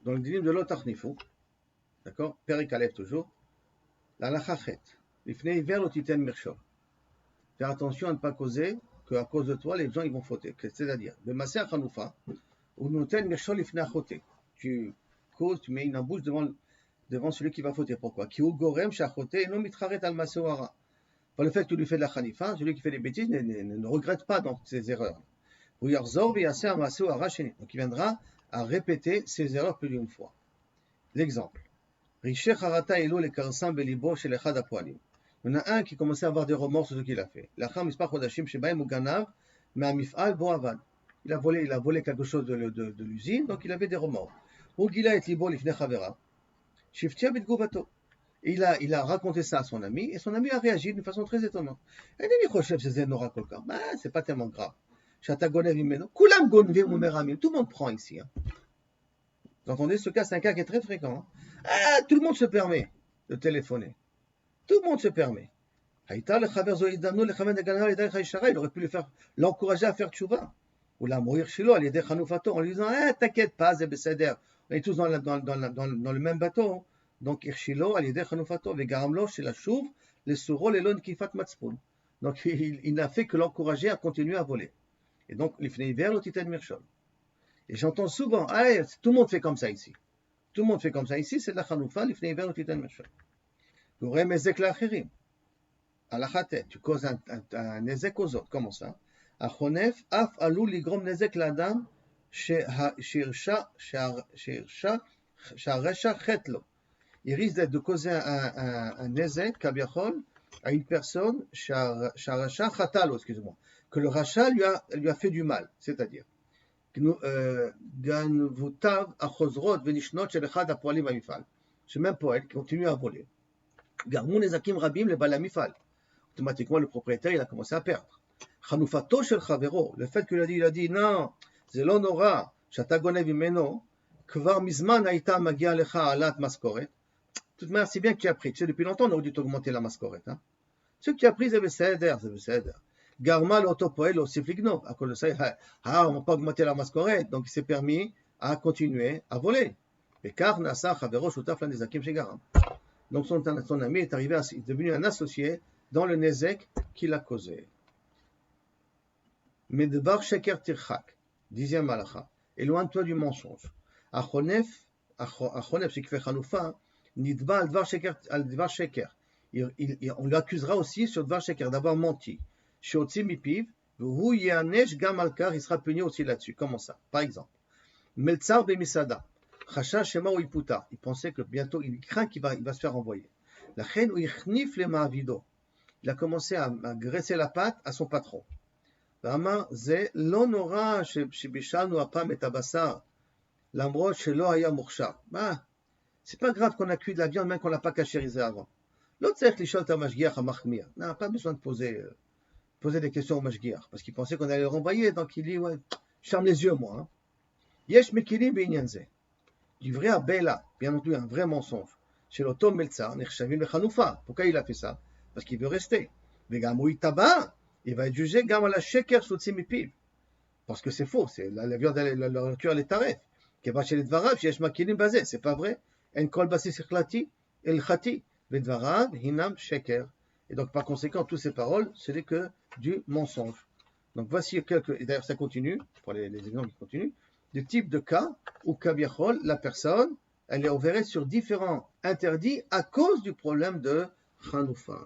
dans le dinim de l'Otachnifu, d'accord, Perek Aleph toujours, la lachachet, l'ifnei hiver l'otiten mirshol. Faire attention à ne pas causer qu'à cause de toi, les gens ils vont fauter. C'est-à-dire, le Maser Hanoufa, ou noten mirshol ifnei achoté. Tu causes, tu mets une embouche devant celui qui va fauter. Pourquoi? Ki hu gorem shachoté non mitcharet al maseoara. Par le fait que tu lui fais de la khanifa, celui qui fait des bêtises ne regrette pas dans ses erreurs. Donc il viendra à répéter ses erreurs plus d'une fois. L'exemple. Il y en a un qui commençait à avoir des remords sur ce qu'il a fait. Il a volé quelque chose de l'usine, donc il avait des remords. Il a raconté ça à son ami, et son ami a réagi d'une façon très étonnante. C'est pas tellement grave. Tout le monde prend ici. Hein. Vous entendez, ce cas, c'est un cas qui est très fréquent. Hein. Tout le monde se permet de téléphoner. Tout le monde se permet. Il aurait pu l'encourager à faire tchouva. Ou la mourir shilo, en lui disant t'inquiète pas, c'est beseder. On est tous dans le même bateau. Donc, Irshilo, al yedeh chanufato, vegaramlo, chez la chouve, les souro, les lon kifat matzpoun. Donc, il n'a fait que l'encourager à continuer à voler. Et donc, l'ifnei hiver, l'otiten mirshol. Et j'entends souvent, tout le monde fait comme ça ici. Tout le monde fait comme ça ici, c'est de la chanufa, l'ifnei hiver, l'otiten mirshol. Tu aurais mezek l'achirim. À la chatet, tu causes un nezek aux autres. Comment ça? Achonef, af alou ligrom nezek l'adam, shirsha, sharesha chetlo. Il risque de causer un nezek, kabiachol, à une personne, sharasha chatalo, excusez-moi, que le rachat lui a fait du mal. C'est-à-dire, ganvutav achozrot venishnot shel echad hapoalim bamifal. Ce même poète qui continue à voler. Garmou nezakim rabim le balamifal. Automatiquement, le propriétaire, il a commencé à perdre. Chanufato shel chavero, le fait qu'il a dit, non, zelon ora, shata gonev imeno, kvar mizman haïta magia lecha alat maskoret. De toute manière, c'est bien que tu as pris. Tu sais, depuis longtemps, on aurait dû t'augmenter la mascorette. Hein. Ce que tu as pris, c'est besséder. Garma l'autopoel au sifligno. À cause de ça, on va pas augmenter la mascorette. Donc, il s'est permis à continuer à voler. Et car Nasa Chavero Shutaf Nezakim Shegaram. Donc, son ami est devenu un associé dans le Nezek qu'il a causé. Medvar Sheker Tirchak. 10e malacha. Éloigne-toi du mensonge. Achonef, ce qui fait Chanoufa, Nidba al Dvar Sheker. On lui accusera aussi sur Dvar Sheker d'avoir menti. Sheotzi mipiv, Hu Yanesh Gamalkar, il sera puni aussi là-dessus. Comment ça? Par exemple, Meltsar Bemisada, Chacha Shema ou Iputa. Il pensait que bientôt, il craint qu'il va se faire envoyer. La reine où il chnif les ma'avido. Il a commencé à graisser la patte à son patron. Vama ze lo nora shebishanu apam et abasar. L'amrot shelo haya murcha. C'est pas grave qu'on a cuit de la viande même qu'on l'a pas cachérisé avant. L'autre c'est que les mashgiach à machmir. Non, pas besoin de poser des questions au mashgiach parce qu'il pensait qu'on allait le renvoyer. Donc il dit ouais, je ferme les yeux moi. Hein. Yesh mekili beinyanze. Du vrai abela, bien entendu un vrai mensonge. Chez l'autom meltsa, nechshavim lechanoufa. Pourquoi il a fait ça? Parce qu'il veut rester. Vegamui taba, il va être jugé gam la sheker shutzi mipiv. Parce que c'est faux, c'est la viande, la nourriture elle est taref. Keva chez les dvarav, yesh makilim basé, c'est pas vrai. En kol basé sikhlati, el khati, vedvarav hinam sheker. Et donc par conséquent, toutes ces paroles, ce n'est que du mensonge. Donc voici quelques, et d'ailleurs ça continue, pour les exemples qui continuent, des types de cas où kabiachol, la personne, elle est opérée sur différents interdits à cause du problème de Chanoufa.